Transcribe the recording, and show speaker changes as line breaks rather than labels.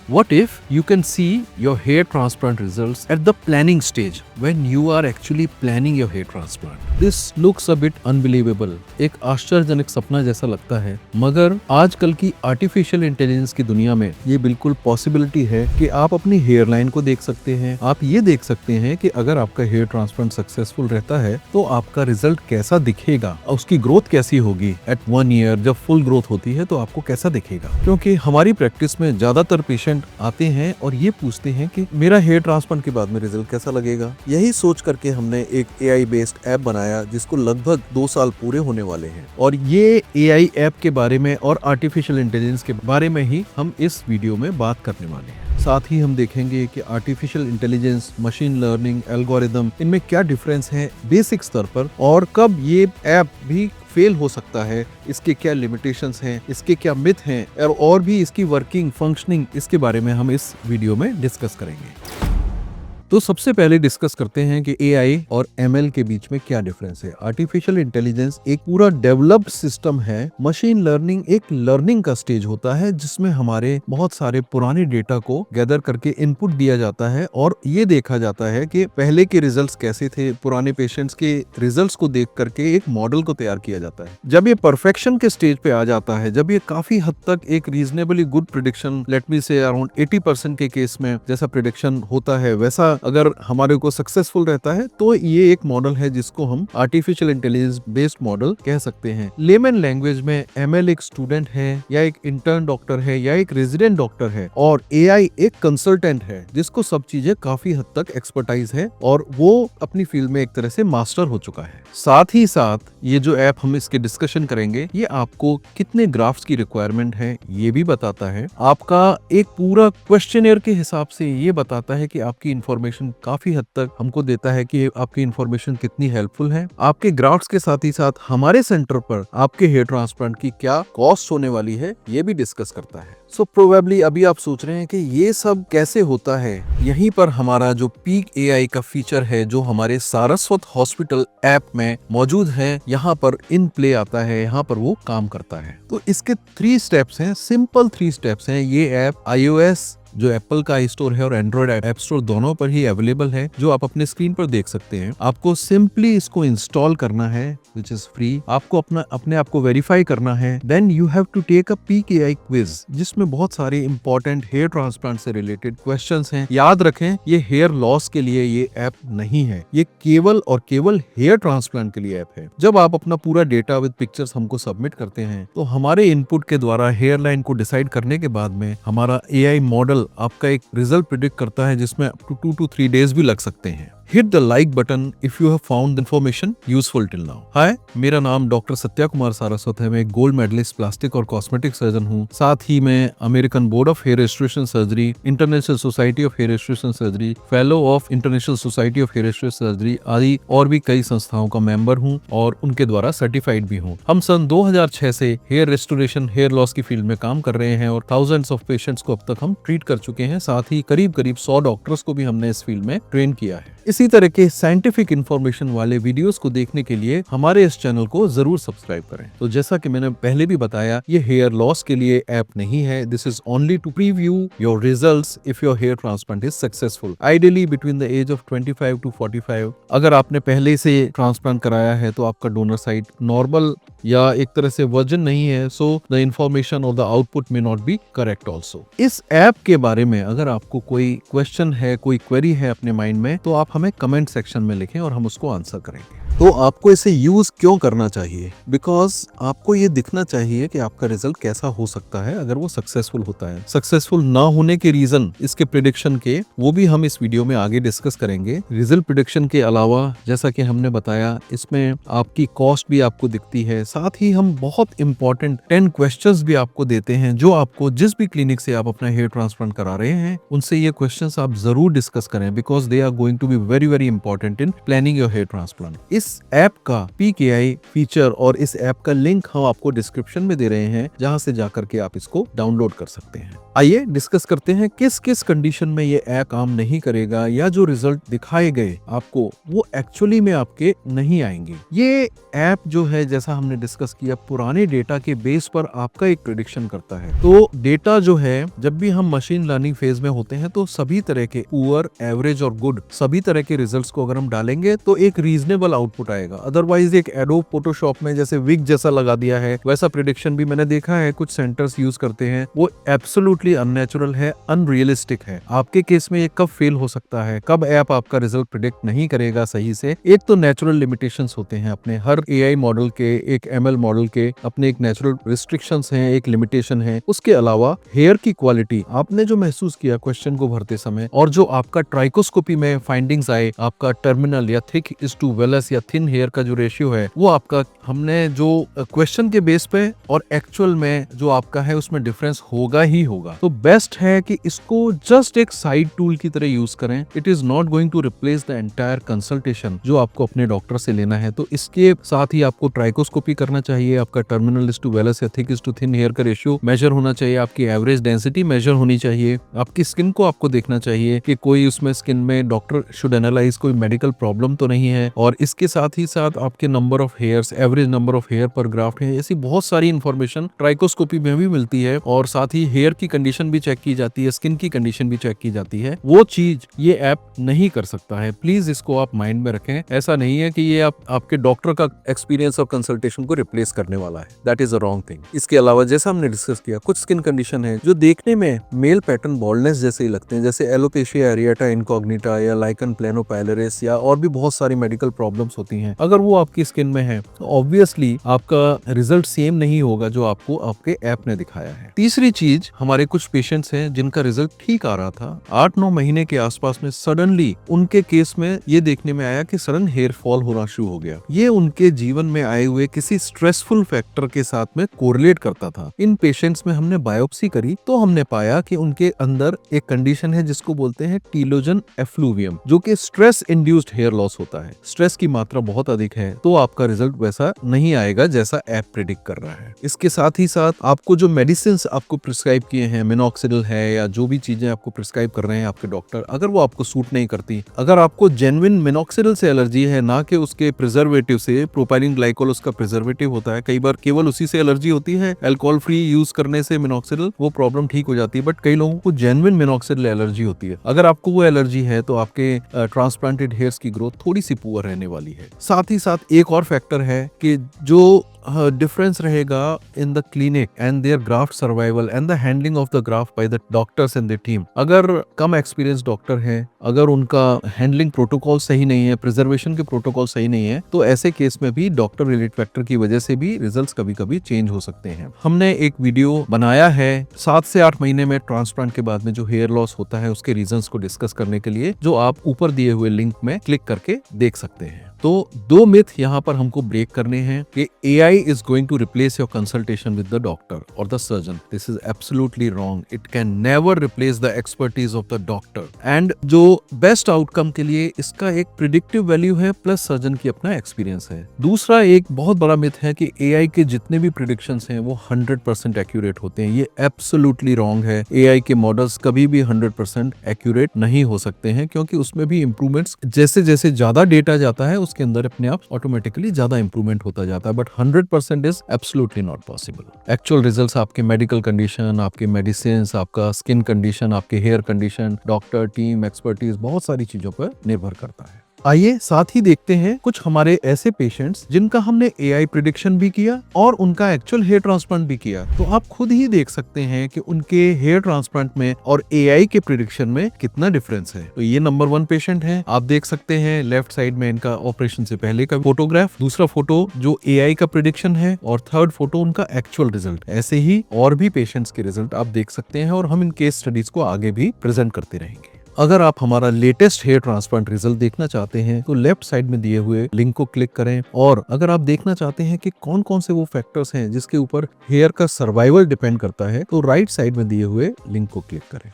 What if you can see your hair transplant results at the planning stage when you are actually planning your hair transplant? This looks a bit unbelievable. एक आश्चर्यजनक सपना जैसा लगता है, मगर आजकल की आर्टिफिशियल इंटेलिजेंस की दुनिया में ये बिल्कुल पॉसिबिलिटी है कि आप अपनी हेयर लाइन को देख सकते हैं। आप ये देख सकते हैं कि अगर आपका हेयर ट्रांसप्लांट सक्सेसफुल रहता है तो आपका रिजल्ट कैसा दिखेगा, उसकी ग्रोथ कैसी होगी एट 1 ईयर। जब फुल ग्रोथ होती है तो आपको कैसा दिखेगा, क्योंकि हमारी प्रैक्टिस में ज्यादातर पेशेंट आते हैं और ये पूछते हैं कि मेरा हेयर ट्रांसप्लांट के बाद में रिजल्ट कैसा लगेगा। यही सोच करके हमने एक AI बेस्ड ऐप बनाया जिसको लगभग 2 साल पूरे होने वाले हैं, और ये AI ऐप के बारे में और आर्टिफिशियल इंटेलिजेंस के बारे में ही हम इस वीडियो में बात करने वाले हैं। साथ ही हम देखेंगे कि artificial intelligence, machine learning, algorithm, इनमें क्या डिफरेंस है बेसिक स्तर पर, और कब ये ऐप भी फेल हो सकता है, इसके क्या लिमिटेशंस हैं, इसके क्या मिथ हैं, और भी इसकी वर्किंग, फंक्शनिंग, इसके बारे में हम इस वीडियो में डिस्कस करेंगे। तो सबसे पहले डिस्कस करते हैं कि AI और ML के बीच में क्या डिफरेंस है। आर्टिफिशियल इंटेलिजेंस एक पूरा डेवलप्ड सिस्टम है। मशीन लर्निंग एक लर्निंग का स्टेज होता है जिसमें हमारे बहुत सारे पुराने डेटा को गैदर करके इनपुट दिया जाता है और ये देखा जाता है कि पहले के रिजल्ट्स कैसे थे, पुराने पेशेंट्स के रिजल्ट्स को देख करके एक मॉडल को तैयार किया जाता है। जब ये परफेक्शन के स्टेज पे आ जाता है, जब ये काफी हद तक एक reasonably good prediction, let me से अराउंड 80% के केस में जैसा प्रिडिक्शन होता है, वैसा अगर हमारे को सक्सेसफुल रहता है तो ये एक मॉडल है जिसको हम आर्टिफिशियल इंटेलिजेंस बेस्ड मॉडल कह सकते हैं। लेमन लैंग्वेज में ML एक स्टूडेंट है या एक इंटर्न डॉक्टर है या एक रेजिडेंट डॉक्टर है, और AI एक कंसल्टेंट है जिसको सब चीजें काफी हद तक एक्सपर्टाइज है और वो अपनी फील्ड में एक तरह से मास्टर हो चुका है। साथ ही साथ ये जो ऐप हम इसके डिस्कशन करेंगे, ये आपको कितने ग्राफ्स की रिक्वायरमेंट है ये भी बताता है। आपका एक पूरा क्वेश्चनर के हिसाब से ये बताता है कि आपकी इंफॉर्मेशन काफी हद तक हमको देता है कि आपकी इंफॉर्मेशन कितनी हेल्पफुल है। आपके ग्राफ्स के साथ ही साथ हमारे सेंटर पर आपके हेयर ट्रांसप्लांट की क्या कॉस्ट होने वाली है ये भी डिस्कस करता है। सो प्रोबेबली अभी आप सोच रहे हैं कि ये सब कैसे होता है। यहीं पर हमारा जो पीक AI का फीचर है जो हमारे सारस्वत हॉस्पिटल ऐप में मौजूद है, यहाँ पर इन प्ले आता है, यहाँ पर वो काम करता है। तो इसके 3 स्टेप्स हैं, सिंपल 3 स्टेप्स हैं। ये ऐप iOS जो एप्पल का आई स्टोर है और एंड्रॉइड ऐप स्टोर दोनों पर ही अवेलेबल है, जो आप अपने स्क्रीन पर देख सकते हैं। आपको सिंपली इसको इंस्टॉल करना है, विच इज फ्री। आपको अपने आप को वेरीफाई करना है। Then you have to take a Peek AI quiz जिसमें बहुत सारे इंपॉर्टेंट हेयर ट्रांसप्लांट से रिलेटेड क्वेश्चंस हैं। याद रखें, ये हेयर लॉस के लिए ये ऐप नहीं है, ये केवल और केवल हेयर ट्रांसप्लांट के लिए ऐप है। जब आप अपना पूरा डेटा विद पिक्चर्स हमको सबमिट करते हैं तो हमारे इनपुट के द्वारा हेयर लाइन को डिसाइड करने के बाद में हमारा AI मॉडल आपका एक रिजल्ट प्रिडिक्ट करता है जिसमें 2 to 3 डेज भी लग सकते हैं। Hit the like button if you have found the information useful till now. Hi, मेरा नाम डॉक्टर सत्या कुमार सारस्वत है। मैं एक गोल्ड मेडलिस्ट प्लास्टिक और कॉस्मेटिक सर्जन हूँ। साथ ही मैं American board of hair restoration surgery, international society of hair restoration surgery, fellow of international society of hair restoration surgery आदि और भी कई संस्थाओं का मेंबर हूँ और उनके द्वारा सर्टिफाइड भी हूँ। हम सन 2006 से हेयर रेस्टोरेशन, हेयर लॉस की फील्ड में काम कर रहे हैं और थाउजेंड्स ऑफ पेशेंट्स को अब तक हम ट्रीट कर चुके हैं। साथ ही करीब 100 डॉक्टर्स को भी हमने इस फील्ड में ट्रेन किया है। इसी तरह के साइंटिफिक इंफॉर्मेशन वाले वीडियोस को देखने के लिए हमारे इस चैनल को जरूर सब्सक्राइब करें। तो जैसा कि मैंने पहले भी बताया, ये हेयर लॉस के लिए ऐप नहीं है। This is only to preview your results if your hair transplant is successful, ideally between the age of 25 to 45। अगर आपने पहले से ट्रांसप्लांट कराया है तो आपका डोनर साइट नॉर्मल या एक तरह से वर्जन नहीं है, सो द इंफॉर्मेशन और the output may not be correct also. इस ऐप के बारे में अगर आपको कोई क्वेश्चन है, कोई क्वेरी है अपने माइंड में, तो आप हमें कमेंट सेक्शन में लिखें और हम उसको आंसर करेंगे। तो आपको इसे यूज क्यों करना चाहिए? बिकॉज आपको ये दिखना चाहिए कि आपका रिजल्ट कैसा हो सकता है अगर वो सक्सेसफुल होता है। सक्सेसफुल ना होने के रीजन इसके प्रिडिक्शन के, वो भी हम इस वीडियो में आगे डिस्कस करेंगे। रिजल्ट प्रिडिक्शन के अलावा जैसा कि हमने बताया, इसमें आपकी कॉस्ट भी आपको दिखती है। साथ ही हम बहुत इंपॉर्टेंट 10 क्वेश्चंस भी आपको देते हैं जो आपको जिस भी क्लिनिक से आप अपना हेयर ट्रांसप्लांट करा रहे हैं उनसे ये क्वेश्चंस आप जरूर डिस्कस करें, because they are going to be very very important in planning your hair transplant. इस ऐप का पीक AI फीचर और इस ऐप का लिंक हम आपको डिस्क्रिप्शन में दे रहे हैं, जहां से जाकर के आप इसको डाउनलोड कर सकते हैं। आइए डिस्कस करते हैं किस किस कंडीशन में ये ऐप काम नहीं करेगा या जो रिजल्ट दिखाए गए आपको वो एक्चुअली में आपके नहीं आएंगे। ये ऐप जो है जैसा हमने डिस्कस किया पुराने डेटा के बेस पर आपका एक प्रेडिक्शन करता है। तो डेटा जो है जब भी हम मशीन लर्निंग फेज में होते हैं तो सभी तरह के पुअर, एवरेज और गुड सभी तरह के रिजल्ट्स को अगर हम डालेंगे तो एक रीजनेबल आउटपुट आएगा। अदरवाइज एक एडोब फोटोशॉप में जैसे विग जैसा लगा दिया है वैसा प्रेडिक्शन भी मैंने देखा है कुछ सेंटर्स यूज करते हैं, वो एब्सोल्युटली अननेचुरल है, अनरियलिस्टिक है। आपके केस में ये कब फेल हो सकता है, कब ऐप आपका रिजल्ट प्रिडिक्ट नहीं करेगा सही से। एक तो नेचुरल लिमिटेशंस होते हैं अपने हर एआई मॉडल के, एक एमएल मॉडल के अपने एक नेचुरल रिस्ट्रिक्शंस हैं, एक लिमिटेशन है। उसके अलावा हेयर की क्वालिटी आपने जो महसूस किया क्वेश्चन को भरते समय और जो आपका ट्राइकोस्कोपी में फाइंडिंग्स आए, आपका टर्मिनल या थिक इज टू वेलस या थिन हेयर का जो रेशियो है वो आपका हमने जो क्वेश्चन के बेस पे और एक्चुअल में जो आपका है उसमें डिफरेंस होगा ही होगा। तो बेस्ट है कि इसको जस्ट एक साइड टूल की तरह यूज करें। It is not going to replace the entire consultation जो आपको अपने डॉक्टर से लेना है। तो इसके साथ ही आपको ट्राइकोस्कोपी करना चाहिए, आपका टर्मिनल इज टू वेलस या thick is to thin hair का रेशियो मेजर होना चाहिए, आपकी एवरेज डेंसिटी मेजर होनी चाहिए, आपकी स्किन को आपको देखना चाहिए कि कोई उसमें स्किन में डॉक्टर शुड एनालाइज कोई मेडिकल प्रॉब्लम तो नहीं है, और इसके साथ ही साथ आपके number of hairs, average number of hair पर ग्राफ्ट है, ऐसी बहुत सारी इंफॉर्मेशन ट्राइकोस्कोपी में भी मिलती है। और साथ ही हेयर की कंडीशन भी चेक की जाती है, स्किन की कंडीशन भी चेक की जाती है। वो चीज ये ऐप नहीं कर सकता है। प्लीज इसको आप माइंड में रखें। ऐसा नहीं है कि ये आपके डॉक्टर का एक्सपीरियंस और कंसल्टेशन को रिप्लेस करने वाला है। That is a wrong thing. इसके अलावा जैसा हमने डिस्कस किया कुछ स्किन कंडीशन है जो देखने में मेल पैटर्न बॉल्डनेस जैसे ही लगते हैं, जैसे एलोपेशिया एरिएटा इनकॉग्निटा या लाइकन प्लेनोपाइलरिस या और भी बहुत सारी मेडिकल प्रॉब्लम्स होती हैं। अगर वो आपकी स्किन में है तो ऑब्वियसली आपका रिजल्ट सेम नहीं होगा जो आपको आपके ऐप ने दिखाया है। तीसरी चीज, हमारे कुछ पेशेंट्स हैं जिनका रिजल्ट ठीक आ रहा था, 8-9 महीने के आसपास में सडनली उनके केस में ये देखने में आया कि सडन हेयर फॉल होना शुरू हो गया। ये उनके जीवन में आए हुए किसी स्ट्रेसफुल फैक्टर के साथ में कोरिलेट करता था। इन पेशेंट्स में हमने बायोप्सी करी तो हमने पाया कि उनके अंदर एक कंडीशन है जिसको बोलते हैं टीलोजन एफ्लूवियम, जो कि स्ट्रेस इंड्यूस्ड हेयर लॉस होता है। स्ट्रेस की मात्रा बहुत अधिक है तो आपका रिजल्ट वैसा नहीं आएगा जैसा ऐप प्रेडिक्ट कर रहा है। इसके साथ ही साथ आपको जो मेडिसिन आपको प्रिस्क्राइब किए हैं, मिनॉक्सिडिल है या जो भी चीजें आपको प्रिस्क्राइब कर रहे हैं आपके डॉक्टर, अगर वो आपको सूट नहीं करती, अगर आपको जेन्युइन मिनॉक्सिडिल से एलर्जी है ना कि उसके प्रिजर्वेटिव से, प्रोपाइलिन ग्लाइकोल उसका प्रिजर्वेटिव होता है, कई बार केवल उसी से एलर्जी होती है, अल्कोहल फ्री यूज करने से मिनॉक्सिडिल वो प्रॉब्लम ठीक हो जाती है, बट कई लोगों को जेन्युइन मिनॉक्सिडिल एलर्जी होती है। अगर आपको वो एलर्जी है तो आपके ट्रांसप्लांटेड हेयर्स की ग्रोथ थोड़ी सी पुअर रहने वाली है। साथ ही साथ एक और फैक्टर है कि जो डिफरेंस रहेगा in the clinic and their graft survival and the handling of the graft by the doctors and the team. अगर कम एक्सपीरियंस डॉक्टर है, अगर उनका हैंडलिंग प्रोटोकॉल सही नहीं है, प्रिजर्वेशन के प्रोटोकॉल सही नहीं है, तो ऐसे केस में भी डॉक्टर रिलेटेड फैक्टर की वजह से भी रिजल्ट्स कभी कभी चेंज हो सकते हैं। हमने एक वीडियो बनाया है 7 से 8 महीने में ट्रांसप्लांट के बाद में जो हेयर लॉस होता है उसके रीजंस को डिस्कस करने के लिए, जो आप ऊपर दिए हुए लिंक में क्लिक करके देख सकते हैं। तो 2 मिथ यहाँ पर हमको ब्रेक करने हैं कि AI is going to replace your consultation with the doctor or the surgeon. This is absolutely wrong. It can never replace the expertise of the doctor. And जो बेस्ट आउटकम के लिए इसका एक प्रिडिक्टिव वैल्यू है plus surgeon की अपना experience है। दूसरा एक बहुत बड़ा मिथ है कि AI के जितने भी प्रिडिक्शंस हैं वो 100% एक्यूरेट होते हैं। ये एब्सोल्युटली रॉन्ग है। AI के मॉडल्स कभी भी 100% एक्यूरेट नहीं हो सकते हैं क्योंकि उसमें भी इंप्रूवमेंट्स जैसे जैसे ज्यादा डेटा जाता है उसके अंदर अपने आप ऑटोमेटिकली ज्यादा इंप्रूवमेंट होता जाता है, but 100% is absolutely not possible. Actual results आपके मेडिकल कंडीशन, आपके मेडिसिन, आपका स्किन कंडीशन, आपके hair condition, doctor, team, expertise, बहुत सारी चीजों पर निर्भर करता है। आइए साथ ही देखते हैं कुछ हमारे ऐसे पेशेंट्स जिनका हमने AI प्रिडिक्शन भी किया और उनका एक्चुअल हेयर ट्रांसप्लांट भी किया। तो आप खुद ही देख सकते हैं कि उनके हेयर ट्रांसप्लांट में और AI के प्रिडिक्शन में कितना डिफरेंस है। तो ये नंबर 1 पेशेंट है। आप देख सकते हैं लेफ्ट साइड में इनका ऑपरेशन से पहले का फोटोग्राफ, दूसरा फोटो जो AI का प्रिडिक्शन है और थर्ड फोटो उनका एक्चुअल रिजल्ट। ऐसे ही और भी पेशेंट्स के रिजल्ट आप देख सकते हैं और हम इन केस स्टडीज को आगे भी प्रेजेंट करते रहेंगे। अगर आप हमारा लेटेस्ट हेयर ट्रांसप्लांट रिजल्ट देखना चाहते हैं तो लेफ्ट साइड में दिए हुए लिंक को क्लिक करें, और अगर आप देखना चाहते हैं कि कौन कौन से वो फैक्टर्स हैं जिसके ऊपर हेयर का सर्वाइवल डिपेंड करता है तो राइट साइड में दिए हुए लिंक को क्लिक करें।